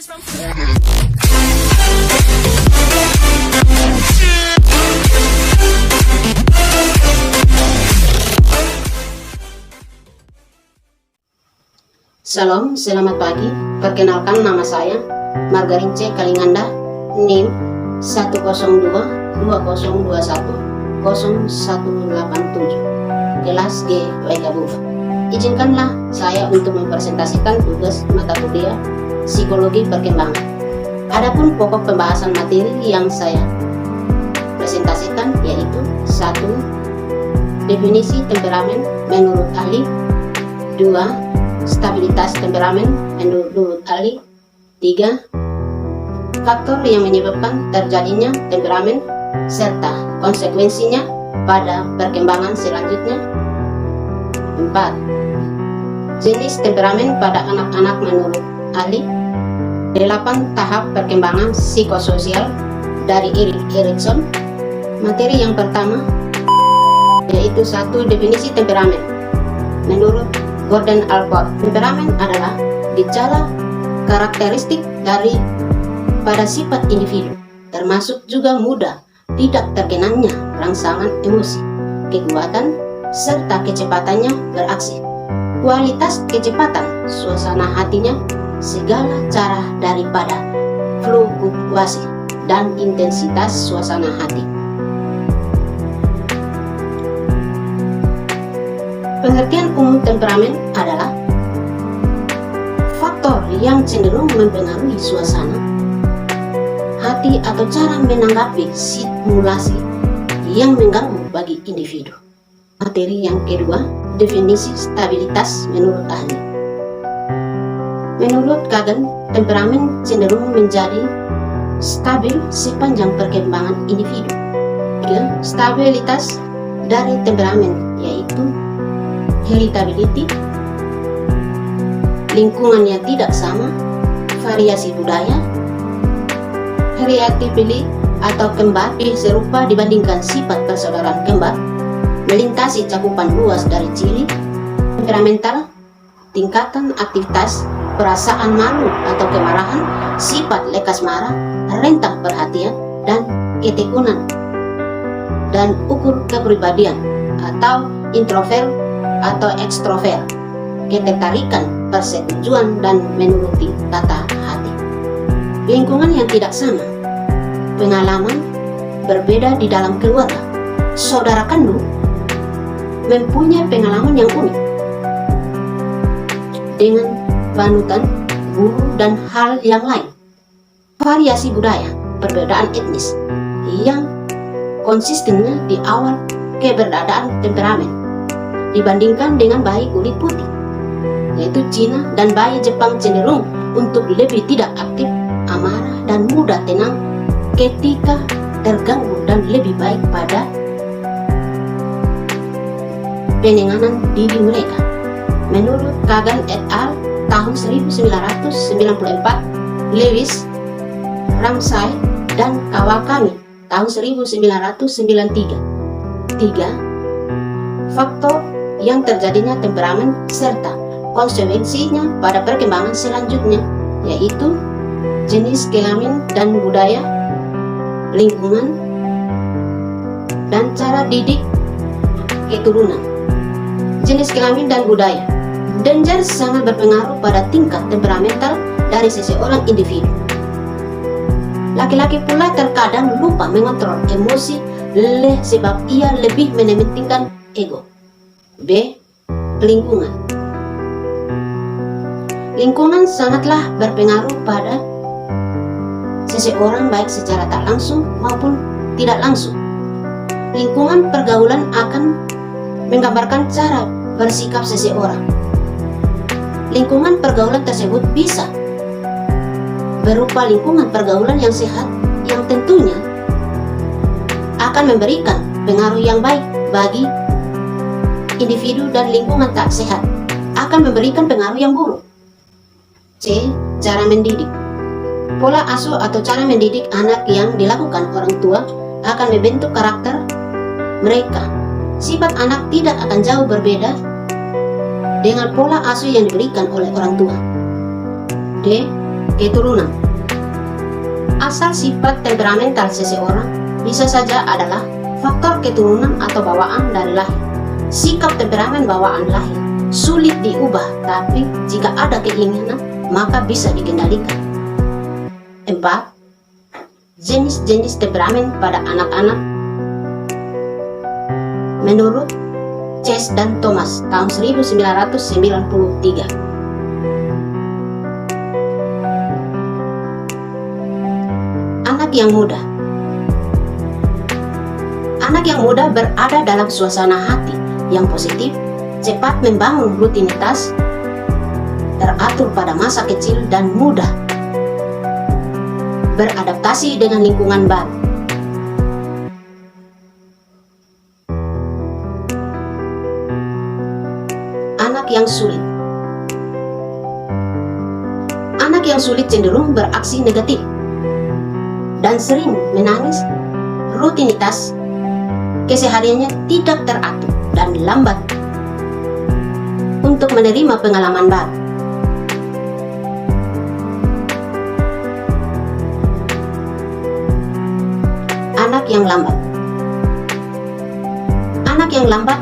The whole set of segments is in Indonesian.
Salam, selamat pagi. Perkenalkan, nama saya Margarin C. Kalinganda, NIM 102-2021-0187, kelas G Waikabufa. Izinkanlah saya untuk mempresentasikan tugas mata kuliah Psikologi Perkembangan. Adapun pokok pembahasan materi yang saya presentasikan yaitu 1. Definisi temperamen menurut ahli. 2. Stabilitas temperamen menurut ahli. 3. Faktor yang menyebabkan terjadinya temperamen serta konsekuensinya pada perkembangan selanjutnya. 4. Jenis temperamen pada anak-anak menurut ahli. 8 tahap perkembangan psikososial dari Erik Erikson. Materi yang pertama yaitu 1. Definisi temperamen menurut Gordon Allport. Temperamen adalah gejala karakteristik dari pada sifat individu, termasuk juga mudah tidak terkenanya rangsangan emosi, kekuatan, serta kecepatannya beraksi, kualitas kecepatan suasana hatinya, segala cara daripada fluktuasi dan intensitas suasana hati. Pengertian umum temperamen adalah faktor yang cenderung mempengaruhi suasana hati atau cara menanggapi stimulasi yang mengganggu bagi individu. Materi yang kedua, definisi stabilitas menurut ahli. Menurut Kagan, temperamen cenderung menjadi stabil sepanjang perkembangan individu. 3. Stabilitas dari temperamen yaitu heritability, lingkungannya tidak sama, variasi budaya, heritability atau kembar serupa dibandingkan sifat persaudaraan kembar, melintasi cakupan luas dari ciri temperamental, tingkatan aktivitas, perasaan malu atau kemarahan, sifat lekas marah, rentang perhatian, dan ketekunan, dan ukur kepribadian atau introvert atau ekstrovert, ketertarikan, persetujuan, dan menuruti tata hati. Lingkungan yang tidak sama, pengalaman berbeda di dalam keluarga, saudara kandung mempunyai pengalaman yang unik dengan panutan, guru, dan hal yang lain. Variasi budaya, perbedaan etnis yang konsistennya di awal keberadaan temperamen dibandingkan dengan bayi kulit putih, yaitu Cina dan bayi Jepang cenderung untuk lebih tidak aktif, amarah, dan mudah tenang ketika terganggu dan lebih baik pada penanganan diri mereka. Menurut Kagan et al. Tahun 1994, Lewis, Ramsay, dan Kawakami tahun 1993. 3. Faktor yang terjadinya temperamen serta konsekuensinya pada perkembangan selanjutnya yaitu jenis kelamin dan budaya, lingkungan, dan cara didik keturunan. Jenis kelamin dan budaya. Danger sangat berpengaruh pada tingkat temperamental dari seseorang individu. Laki-laki pula terkadang lupa mengontrol emosi sebab ia lebih mementingkan ego. B. Lingkungan. Lingkungan sangatlah berpengaruh pada seseorang baik secara tak langsung maupun tidak langsung. Lingkungan pergaulan akan menggambarkan cara bersikap seseorang. Lingkungan pergaulan tersebut bisa berupa lingkungan pergaulan yang sehat yang tentunya akan memberikan pengaruh yang baik bagi individu, dan lingkungan tak sehat akan memberikan pengaruh yang buruk. C. Cara mendidik. Pola asuh atau cara mendidik anak yang dilakukan orang tua akan membentuk karakter mereka. Sifat anak tidak akan jauh berbeda dengan pola asuh yang diberikan oleh orang tua. D. Keturunan. Asal sifat temperamental seseorang bisa saja adalah faktor keturunan atau bawaan dari lahir. Sikap temperamen bawaan lahir sulit diubah, tapi jika ada keinginan maka bisa dikendalikan. 4. Jenis-jenis temperamen pada anak-anak. Menurut Chase dan Thomas tahun 1993. Anak yang muda. Anak yang muda berada dalam suasana hati yang positif, cepat membangun rutinitas, teratur pada masa kecil dan mudah beradaptasi dengan lingkungan baru. Anak yang sulit. Anak yang sulit cenderung beraksi negatif dan sering menangis. Rutinitas kesehariannya tidak teratur dan lambat untuk menerima pengalaman baru. Anak yang lambat. Anak yang lambat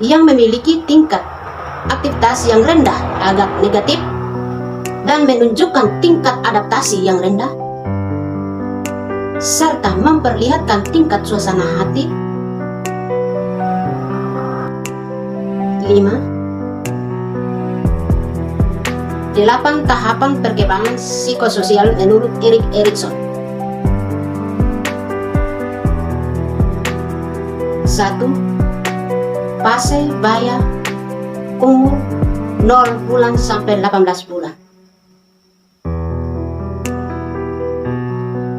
yang memiliki tingkat aktivitas yang rendah, agak negatif, dan menunjukkan tingkat adaptasi yang rendah, serta memperlihatkan tingkat suasana hati. 5. 8 tahapan perkembangan psikososial menurut Erik Erikson. 1. Fase baya umur 0 bulan sampai 18 bulan.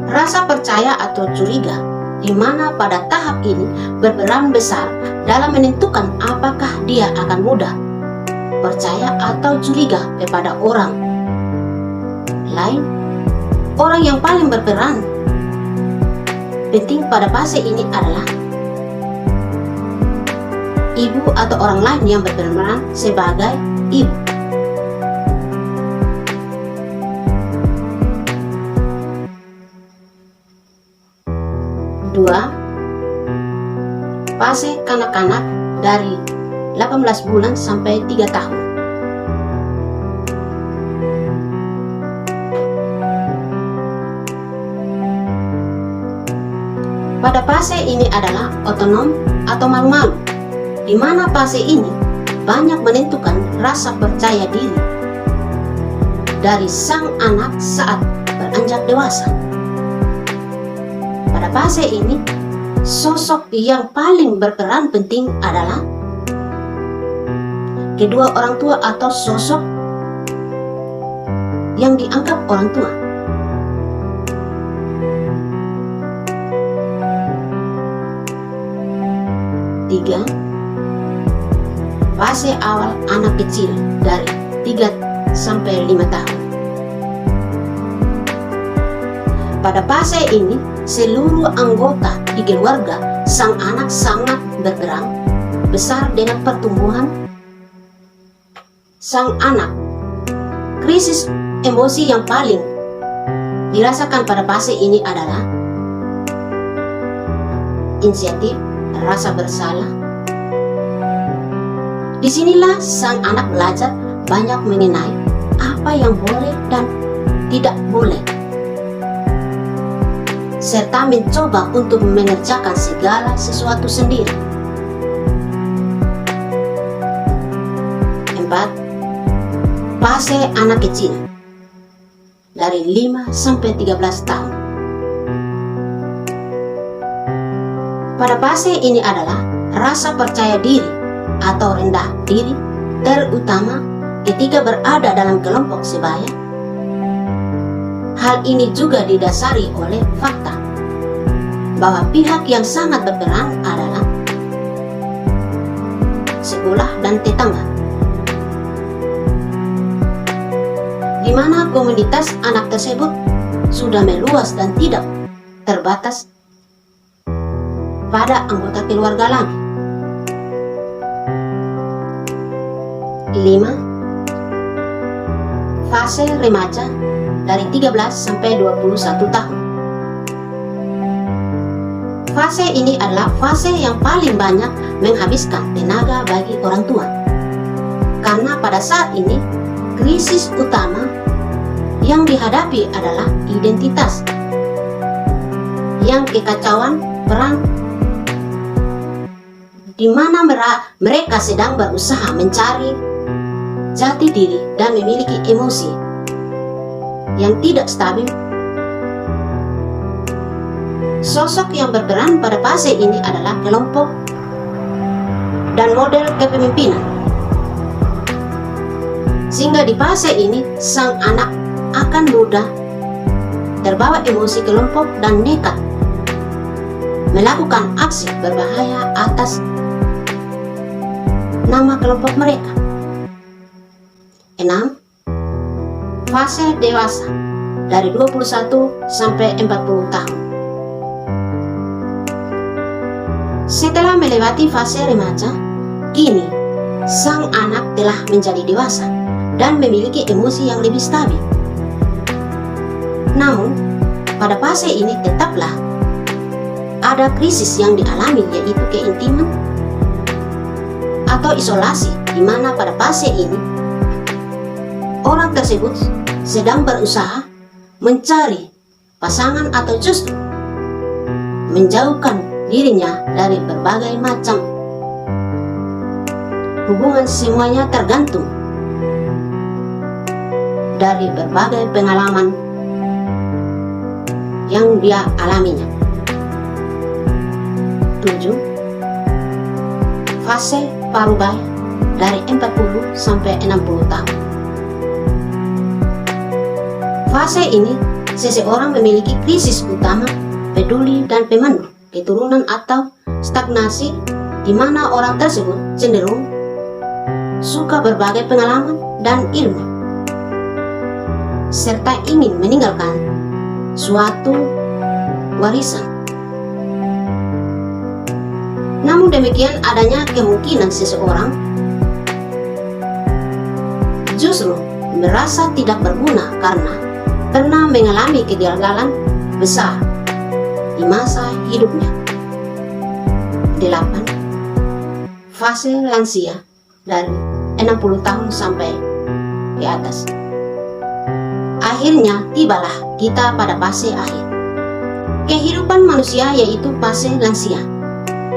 Rasa percaya atau curiga, di mana pada tahap ini berperan besar dalam menentukan apakah dia akan mudah percaya atau curiga kepada orang lain. Orang yang paling berperan penting pada fase ini adalah ibu atau orang lain yang berperan sebagai ibu. 2. Fase kanak-kanak dari 18 bulan sampai 3 tahun. Pada fase ini adalah otonom atau malu-malu, di mana fase ini banyak menentukan rasa percaya diri dari sang anak saat beranjak dewasa. Pada fase ini, sosok yang paling berperan penting adalah kedua orang tua atau sosok yang dianggap orang tua. 3. Fase awal anak kecil dari 3 sampai 5 tahun. Pada fase ini, seluruh anggota di keluarga sang anak sangat berperan besar dengan pertumbuhan sang anak. Krisis emosi yang paling dirasakan pada fase ini adalah inisiatif, rasa bersalah. Disinilah sang anak belajar banyak mengenai apa yang boleh dan tidak boleh, serta mencoba untuk mengerjakan segala sesuatu sendiri. 4. Fase anak kecil dari 5 sampai 13 tahun. Pada fase ini adalah rasa percaya diri atau rendah diri, terutama ketika berada dalam kelompok sebaya. Hal ini juga didasari oleh fakta bahwa pihak yang sangat berperan adalah sekolah dan tetangga, di mana komunitas anak tersebut sudah meluas dan tidak terbatas pada anggota keluarga lagi. 5. Fase remaja dari 13 sampai 21 tahun. Fase ini adalah fase yang paling banyak menghabiskan tenaga bagi orang tua. Karena pada saat ini, krisis utama yang dihadapi adalah identitas. Yang kekacauan peran di mana mereka sedang berusaha mencari jati diri dan memiliki emosi yang tidak stabil. Sosok yang berperan pada fase ini adalah kelompok dan model kepemimpinan. Sehingga di fase ini sang anak akan mudah terbawa emosi kelompok dan nekat melakukan aksi berbahaya atas nama kelompok mereka. 6. Fase dewasa dari 21 sampai 40 tahun. Setelah melewati fase remaja, kini sang anak telah menjadi dewasa dan memiliki emosi yang lebih stabil. Namun, pada fase ini tetaplah ada krisis yang dialami, yaitu keintiman atau isolasi, di mana pada fase ini orang tersebut sedang berusaha mencari pasangan atau justru menjauhkan dirinya dari berbagai macam hubungan. Semuanya tergantung dari berbagai pengalaman yang dia alaminya. 7. Fase parubaya dari 40 sampai 60 tahun. Fase ini seseorang memiliki krisis utama, peduli dan pemandu keturunan atau stagnasi, di mana orang tersebut cenderung suka berbagai pengalaman dan ilmu serta ingin meninggalkan suatu warisan. Namun demikian, adanya kemungkinan seseorang justru merasa tidak berguna karena pernah mengalami kegagalan besar di masa hidupnya. 8. Fase lansia dari 60 tahun sampai di atas. Akhirnya tibalah kita pada fase akhir kehidupan manusia, yaitu fase lansia,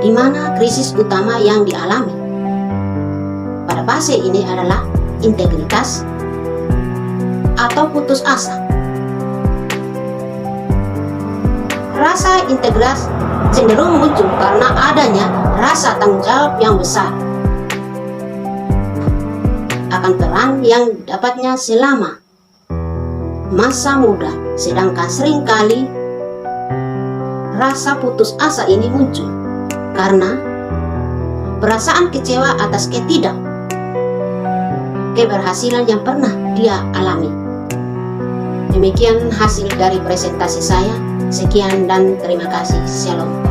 di mana krisis utama yang dialami pada fase ini adalah integritas atau putus asa. Rasa integritas cenderung muncul karena adanya rasa tanggung jawab yang besar akan peran yang dapatnya selama masa muda, sedangkan seringkali rasa putus asa ini muncul karena perasaan kecewa atas keberhasilan yang pernah dia alami. Demikian hasil dari presentasi saya. Sekian dan terima kasih. Shalom.